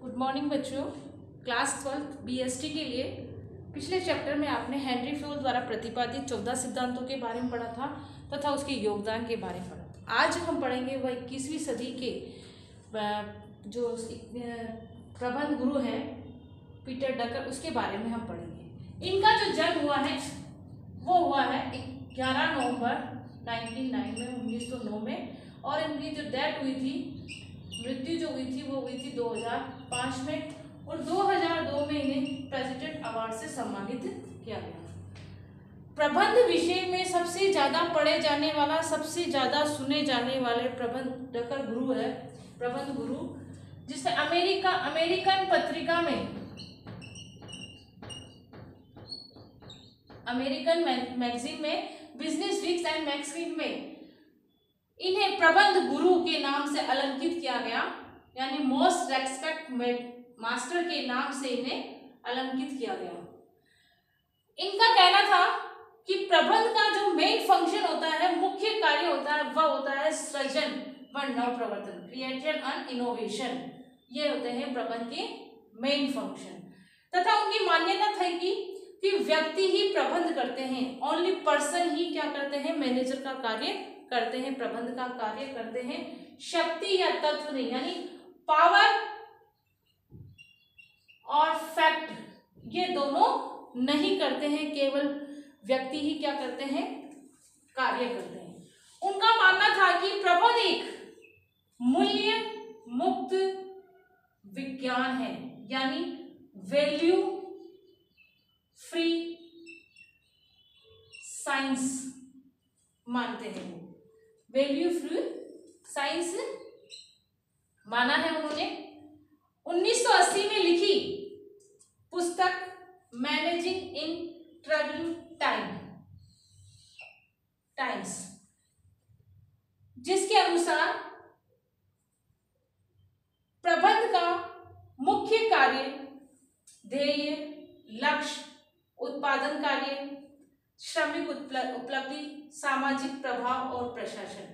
Good morning बच्चों। Class 12 BST के लिए पिछले चैप्टर में आपने हेनरी फ्योल द्वारा प्रतिपादित 14 सिद्धांतों के बारे में पढ़ा था तथा उसके योगदान के बारे में पढ़ा था। आज हम पढ़ेंगे वह 21वीं सदी के जो प्रबंध गुरु हैं पीटर डकर, उसके बारे में हम पढ़ेंगे। इनका जो जन्म हुआ है वो हुआ है 11 नवंबर 1909 में, और इनकी जो डेथ हुई थी, मृत्यु जो हुई थी वो हुई थी 2005 में, और 2002 में इन्हें प्रेसिडेंट अवार्ड से सम्मानित किया गया। प्रबंध विषय में सबसे ज्यादा पढ़े जाने वाला, सबसे ज्यादा सुने जाने वाले प्रबंध डकर गुरु है, प्रबंध गुरु, जिसने अमेरिकन पत्रिका में, अमेरिकन मैगजीन में, बिजनेस वीक्स एंड मैगजीन में इन्हें प्रबंध गुरु के नाम से अलंकित किया गया, यानी मोस्ट रेस्पेक्ट मास्टर के नाम से इन्हें अलंकित किया गया। इनका कहना था कि प्रबंध का जो मेन फंक्शन होता है, मुख्य कार्य होता है, वह होता है सृजन व नवप्रवर्तन, क्रिएशन एंड इनोवेशन। ये होते हैं प्रबंध के मेन फंक्शन। तथा उनकी मान्यता थी कि व्यक्ति ही प्रबंध करते हैं, ओनली पर्सन ही क्या करते हैं, मैनेजर का कार्य करते हैं, प्रबंध का कार्य करते हैं। शक्ति या तत्व नहीं, यानी पावर और फैक्ट, ये दोनों नहीं करते हैं, केवल व्यक्ति ही क्या करते हैं, कार्य करते हैं। उनका मानना था कि प्रबंध एक मूल्य मुक्त विज्ञान है, यानी वैल्यू फ्री साइंस मानते हैं। वैल्यू फ्री साइंस माना है उन्होंने। 1980 में लिखी पुस्तक मैनेजिंग इन ट्रबलिंग टाइम्स, जिसके अनुसार प्रबंध का मुख्य कार्य, ध्येय, लक्ष्य, उत्पादन कार्य, श्रमिक उपलब्धि, सामाजिक प्रभाव और प्रशासन,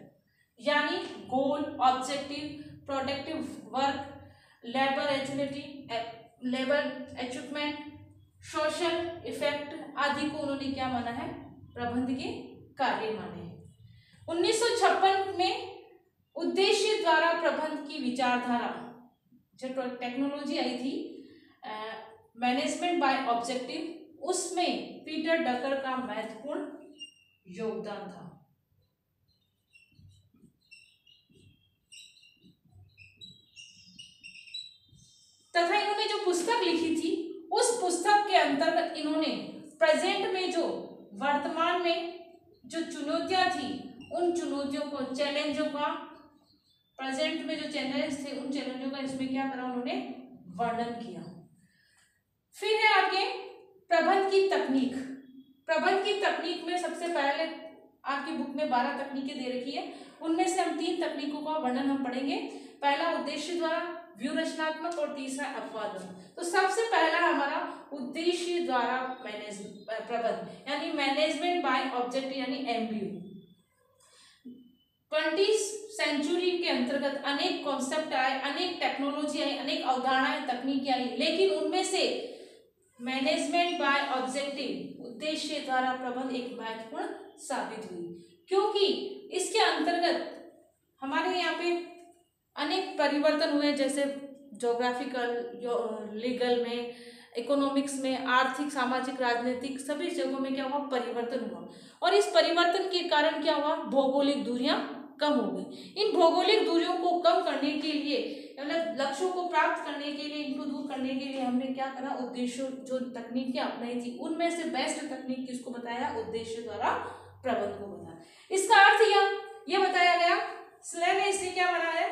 यानी goal, objective, productive work, labour achievement, social effect आदि को उन्होंने क्या माना है, प्रबंध के कार्य माने हैं। 1956 में उद्देश्य द्वारा प्रबंध की विचारधारा, जो टेक्नोलॉजी आई थी, मैनेजमेंट बाय ऑब्जेक्टिव, उसमें पीटर डकर का महत्वपूर्ण योगदान था। तथा इन्होंने जो पुस्तक लिखी थी, उस पुस्तक के अंतर्गत इन्होंने प्रेजेंट में जो, वर्तमान में जो चुनौतियां थी, उन चुनौतियों को, चैलेंजों का, प्रेजेंट में जो चैलेंज थे, उन चैलेंजों का इसमें क्या करा, उन्होंने वर्णन किया। फिर है आगे प्रबंध की तकनीक। प्रबंध की तकनीक में सबसे पहले आपकी बुक में 12 तकनीकें दे रखी है, उनमें से हम 3 तकनीकों का वर्णन हम पढ़ेंगे। पहला उद्देश्य द्वारा, व्यू रचनात्मक, और तीसरा अपवादन। तो सबसे पहला हमारा उद्देश्य द्वारा प्रबंध, यानी मैनेजमेंट बाय ऑब्जेक्टिव, यानी एमबीओ। 20वीं सेंचुरी के अंतर्गत अनेक कॉन्सेप्ट आए, अनेक टेक्नोलॉजी आई, अनेक अवधारणाएं, तकनीकें आई, लेकिन उनमें से मैनेजमेंट बाय ऑब्जेक्टिव, उद्देश्य द्वारा प्रबंध, एक महत्वपूर्ण साबित हुई, क्योंकि इसके अंतर्गत हमारे यहाँ पे अनेक परिवर्तन हुए, जैसे ज्योग्राफिकल, लीगल में, इकोनॉमिक्स में, आर्थिक, सामाजिक, राजनीतिक, सभी जगहों में क्या हुआ, परिवर्तन हुआ। और इस परिवर्तन के कारण क्या हुआ, भौगोलिक दूरियां कम हो गई। इन भौगोलिक दूरियों को कम करने के लिए, मतलब लक्ष्यों को प्राप्त करने के लिए, इनको दूर करने के लिए हमने क्या करा, उद्देश्य जो तकनीकें अपनाई थी, उनमें से बेस्ट तकनीक किसको बताया, उद्देश्य द्वारा प्रबंध को बताया। इसका अर्थ यह बताया गया, स्लेन ने इसे क्या बनाया है,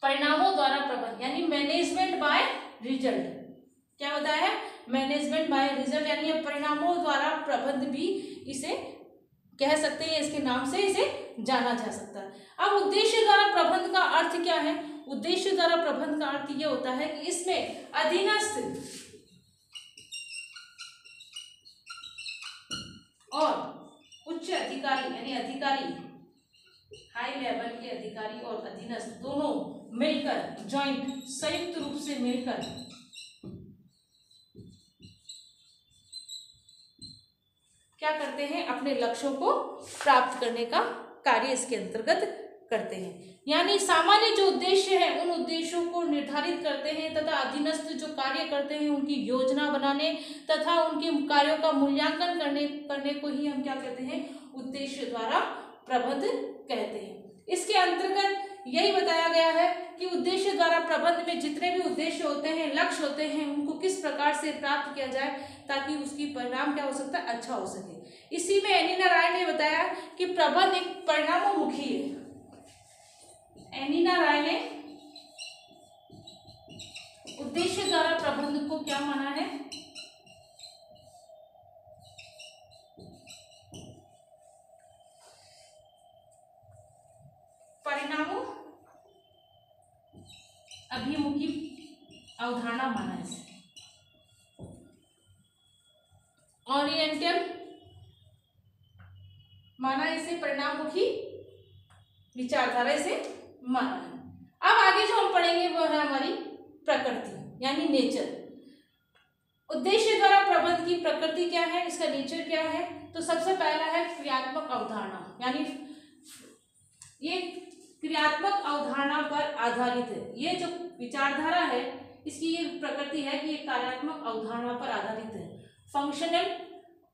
परिणामों द्वारा प्रबंध, यानी मैनेजमेंट बाय रिजल्ट। क्या बताया है, मैनेजमेंट बाय रिजल्ट, यानी परिणामों द्वारा प्रबंध भी इसे कह सकते हैं, इसके नाम से इसे जाना जा सकता है। अब उद्देश्य द्वारा प्रबंध का अर्थ क्या है, उद्देश्य द्वारा प्रबंध का अर्थ यह होता है कि इसमें अधीनस्थ और उच्च अधिकारी, यानी अधिकारी हाई लेवल के अधिकारी और अधीनस्थ दोनों मिलकर, जॉइंट, संयुक्त रूप से मिलकर क्या करते हैं, अपने लक्ष्यों को प्राप्त करने का कार्य इसके अंतर्गत करते हैं। यानी सामान्य जो उद्देश्य है उन उद्देश्यों को निर्धारित करते हैं तथा अधीनस्थ जो कार्य करते हैं उनकी योजना बनाने तथा उनके कार्यों का मूल्यांकन करने को ही हम क्या कहते हैं, उद्देश्य द्वारा प्रबंध कहते हैं। इसके अंतर्गत यही बताया गया है कि उद्देश्य द्वारा प्रबंध में जितने भी उद्देश्य होते हैं, लक्ष्य होते हैं, उनको किस प्रकार से प्राप्त किया जाए ताकि उसकी परिणाम क्या हो सकता है, अच्छा हो सके। इसी में एनिना राय ने बताया कि प्रबंध एक परिणामोन्मुखी है। एनिना राय ने उद्देश्य द्वारा प्रबंध को क्या माना है, परिणामों अभिमुखी अवधारणा माना है। ओरिएंटल माना इसे, परिणाममुखी विचारधारा इसे माना है। अब आगे जो हम पढ़ेंगे वो है हमारी प्रकृति यानी नेचर। उद्देश्य द्वारा प्रबंध की प्रकृति क्या है, इसका नेचर क्या है, तो सबसे पहला है क्रियात्मक अवधारणा, यानी ये क्रियात्मक अवधारणा पर आधारित है। ये जो विचारधारा है इसकी ये प्रकृति है कि ये कार्यात्मक अवधारणा पर आधारित है, फंक्शनल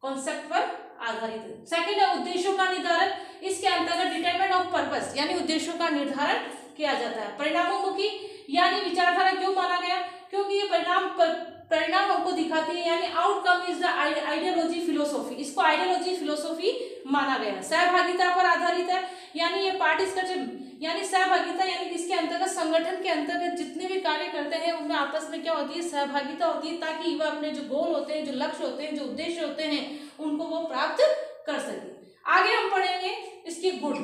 कॉन्सेप्ट पर आधारित है। सेकंड है उद्देश्यों का निर्धारण, इसके अंतर्गत डिटरमिनेंट ऑफ पर्पस यानी उद्देश्यों का निर्धारण किया जाता है। परिणामोन्मुखी यानी विचारधारा क्यों माना गया, क्योंकि ये परिणाम हमको दिखाती है, यानी outcome is the ideology philosophy, इसको आइडियोलॉजी फिलोसॉफी माना गया। सहभागिता पर आधारित है, यानी ये पार्टिसिपेशन यानी सहभागिता, यानी इसके अंतर्गत संगठन के अंतर्गत जितने भी कार्य करते हैं उनमें आपस में क्या होती है, सहभागिता होती है, ताकि वह अपने जो गोल होते हैं, जो लक्ष्य होते हैं, जो उद्देश्य होते हैं उनको वो प्राप्त कर सके। आगे हम पढ़ेंगे इसके गुण।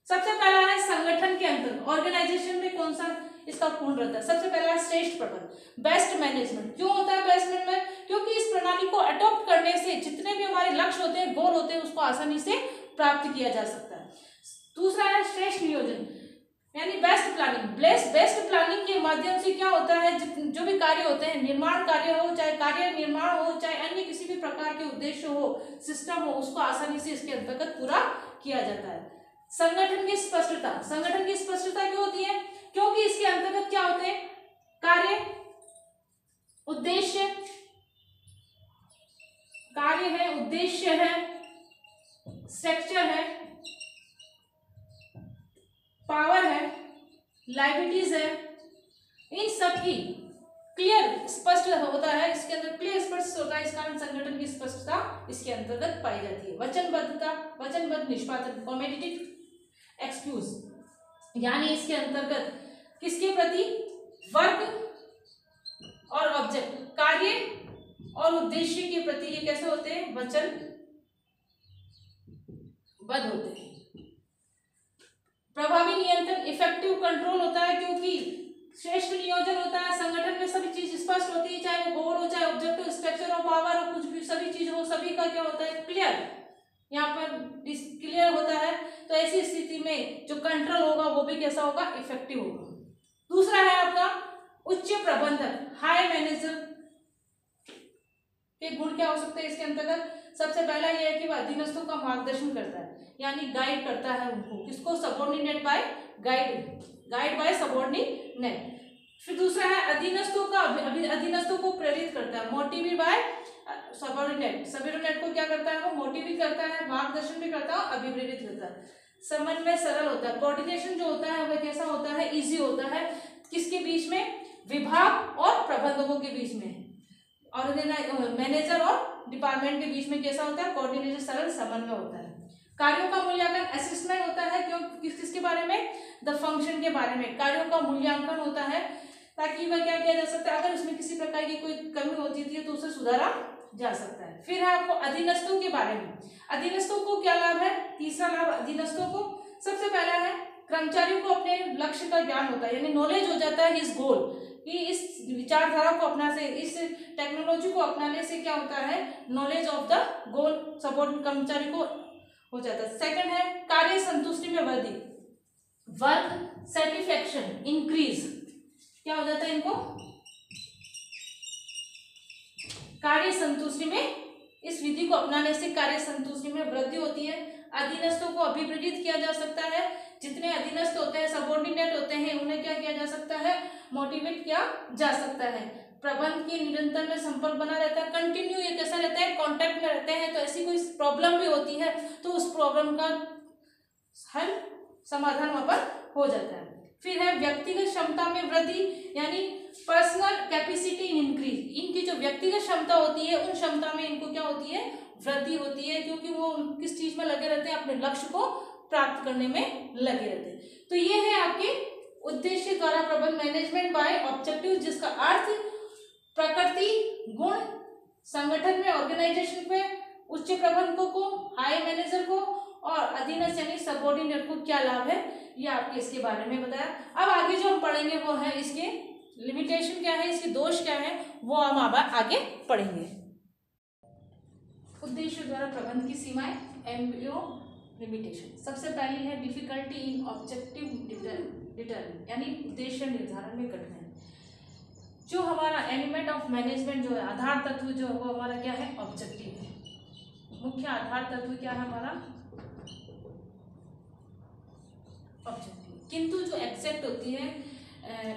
सबसे पहला है संगठन के अंतर्गत, ऑर्गेनाइजेशन में कौन सा इसका गुण रहता है। सबसे पहला है श्रेष्ठ प्रबंधन, बेस्ट मैनेजमेंट। क्यों होता है बेस्ट मैनेजमेंट, क्योंकि इस प्रणाली को अडॉप्ट करने से जितने भी हमारे लक्ष्य होते हैं, गोल होते हैं, उसको आसानी से प्राप्त किया जा सकता है। दूसरा है श्रेष्ठ नियोजन यानी बेस्ट प्लानिंग। बेस्ट प्लानिंग के माध्यम से क्या होता है, जो भी कार्य होते हैं, निर्माण कार्य हो, चाहे कार्य निर्माण हो, चाहे अन्य किसी भी प्रकार के उद्देश्य हो, सिस्टम हो, उसको आसानी से इसके अंतर्गत पूरा किया जाता है। संगठन की स्पष्टता क्यों होती है, क्योंकि इसके अंतर्गत क्या होते हैं, कार्य, उद्देश्य, कार्य है, उद्देश्य है, स्ट्रक्चर है, पावर है, लाइबिलिटीज है, इन सब की क्लियर स्पष्ट होता है, इसके अंदर क्लियर स्पष्ट होता है। इस कारण संगठन की स्पष्टता इसके अंतर्गत पाई जाती है। वचनबद्ध निष्पादन, कॉम्पिटिटिव एक्सक्यूज, यानी इसके अंतर्गत किसके प्रति, वर्क और ऑब्जेक्ट, कार्य और उद्देश्य के प्रति ये कैसे होते हैं, वचनबद्ध होते हैं। प्रभावी नियंत्रण, इफेक्टिव कंट्रोल होता है, क्योंकि श्रेष्ठ नियोजन होता है, संगठन में सभी चीज स्पष्ट होती है, चाहे वो गोल हो, चाहे ऑब्जेक्टिव, स्ट्रक्चर हो, पावर हो, कुछ भी सभी चीज हो, सभी का क्या होता है, क्लियर, यहाँ पर क्लियर होता है। तो ऐसी स्थिति में जो कंट्रोल होगा वो भी कैसा होगा, इफेक्टिव होगा। दूसरा है आपका उच्च प्रबंधन, हाई मैनेजर के गुण क्या हो सकते हैं इसके अंतर्गत। सबसे पहला यह है कि वह अधीनस्थों का मार्गदर्शन करता है, यानी गाइड करता है उनको, किसको, subordinate by guide by subordinate. फिर दूसरा है अधीनस्थों को प्रेरित करता है, मोटिवेट बाय सबऑर्डिनेट को क्या करता है, वो मोटिवेट करता है, मार्गदर्शन भी करता है, अभिप्रेरित करता है। समन्वय सरल होता है, कोऑर्डिनेशन जो होता है वह कैसा होता है, इजी होता है, किसके बीच में, विभाग और प्रबंधकों के बीच में, और मैनेजर और डिपार्टमेंट के बीच में कैसा होता है, कोऑर्डिनेशन, सरल समन्वय होता है। कार्यों का मूल्यांकन, असेसमेंट होता है, क्यों, किसके बारे में, द फंक्शन के बारे में कार्यों का मूल्यांकन होता है, ताकि वह क्या किया जा सकता है, अगर उसमें किसी प्रकार की कोई कमी होती थी तो उसे सुधारा जा सकता है। फिर है आपको अधीनस्थों के बारे में, अधीनस्थों को क्या लाभ है, तीसरा लाभ अधीनस्थों को, सबसे पहला है कर्मचारियों को अपने लक्ष्य का ज्ञान होता है, यानी नॉलेज हो जाता है इस गोल कि इस विचारधारा को अपना से, इस टेक्नोलॉजी को अपनाने से क्या होता है, knowledge of the goal, support कर्मचारी को हो जाता है। सेकंड है कार्य संतुष्टि में वृद्धि, वर्क सेटिस्फेक्शन इंक्रीज, क्या हो जाता है इनको, कार्य संतुष्टि में, इस विधि को अपनाने से कार्य संतुष्टि में वृद्धि होती है। अधीनस्थों को अभिप्रेरित किया जा सकता है, जितने अधीनस्थ होते हैं, सबऑर्डिनेट होते हैं, उन्हें क्या किया जा सकता है, मोटिवेट किया जा सकता है। प्रबंध के निरंतर में संपर्क बना रहता है, कंटिन्यू ये कैसा रहता है, कांटेक्ट में रहते हैं। तो ऐसी कोई प्रॉब्लम भी होती है तो उस प्रॉब्लम का हल समाधान वहां पर हो जाता है। फिर है व्यक्तिगत क्षमता में वृद्धि, यानी पर्सनल कैपेसिटी इंक्रीज, इनकी जो व्यक्तिगत क्षमता होती है उन क्षमता में इनको क्या होती है, वृद्धि होती है, क्योंकि वो किस चीज में लगे रहते हैं, अपने लक्ष्य को प्राप्त करने में लगे रहते हैं। तो ये है आपके उद्देश्य द्वारा प्रबंध, मैनेजमेंट बाय ऑब्जेक्टिव, जिसका अर्थ प्रकृति, गुण, संगठन में, ऑर्गेनाइजेशन में उच्च प्रबंधकों को, हाई मैनेजर को और अधीनस्थ यानी सबऑर्डिनेट को क्या लाभ है, ये आपके इसके बारे में बताया। अब आगे जो हम पढ़ेंगे वो है इसके लिमिटेशन क्या है, इसके दोष क्या है, वो हम अब आगे पढ़ेंगे। उद्देश्य द्वारा प्रबंध की सीमाएं, एमबीओ लिमिटेशन। सबसे पहली है डिफिकल्टी इन ऑब्जेक्टिव डिटरमिन, यानी उद्देश्य निर्धारण में कठिनाई। जो हमारा एलिमेंट ऑफ मैनेजमेंट जो है, आधार तत्व जो है वो हमारा क्या है, ऑब्जेक्टिव है। मुख्य आधार तत्व क्या है हमारा, ऑब्जेक्टिव। किंतु जो एग्जैक्ट होती है,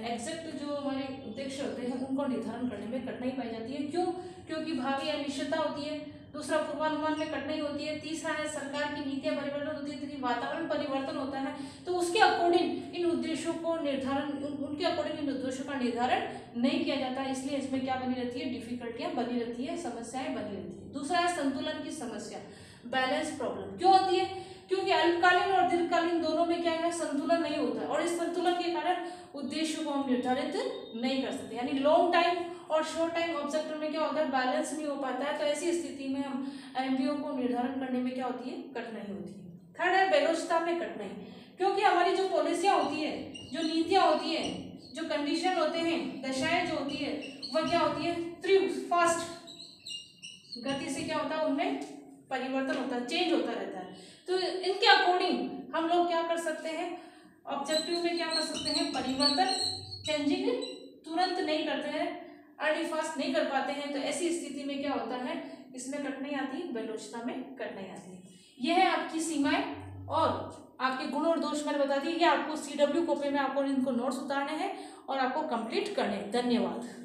एग्जैक्ट जो हमारे उद्देश्य होते हैं उनको निर्धारण करने में कठिनाई पाई जाती है। क्यों? क्योंकि भावी अनिश्चितता होती है। दूसरा, पूर्वानुमान में कठिनाई होती है। तीसरा है सरकार की नीतियां परिवर्तन होती है, वातावरण परिवर्तन होता है, तो उसके अकॉर्डिंग इन उद्देश्यों को निर्धारण, उनके अकॉर्डिंग इन उद्देश्यों का निर्धारण नहीं किया जाता, इसलिए इसमें क्या बनी रहती है, डिफिकल्टियां बनी रहती है, समस्याएं बनी रहती है। दूसरा है संतुलन की समस्या, बैलेंस प्रॉब्लम। क्यों होती है? क्योंकि अल्पकालीन और दीर्घकालीन दोनों में क्या है, संतुलन नहीं होता है, और इस संतुलन के कारण उद्देश्य को हम निर्धारित नहीं कर सकते, यानी लॉन्ग टाइम और शॉर्ट टाइम ऑब्जेक्टिव में क्या होता है, बैलेंस नहीं हो पाता है। तो ऐसी स्थिति में हम एमबीओ को निर्धारण करने में क्या होती है, कठिनाई होती है। थर्ड है वेलोसिटी में कठिनाई, क्योंकि हमारी जो पॉलिसियां होती है, जो नीतियां होती है, जो कंडीशन होते हैं, दशाएं जो होती है, वह क्या होती है, तीव्र फास्ट गति से क्या होता है, उनमें परिवर्तन होता है, चेंज होता रहता है। तो इनके अकॉर्डिंग हम लोग क्या कर सकते हैं, ऑब्जेक्टिव में क्या कर सकते हैं, परिवर्तन, चेंजिंग तुरंत नहीं करते हैं, अर्ली फास्ट नहीं कर पाते हैं। तो ऐसी स्थिति में क्या होता है, इसमें कठिनाई आती है, वेलोसिटी में कठिनाई आती है। यह है आपकी सीमाएं और आपके गुण और दोष मैंने बता दी। ये आपको CW कॉपी में आपको इनको नोट्स उतारने हैं और आपको कंप्लीट करने हैं। धन्यवाद।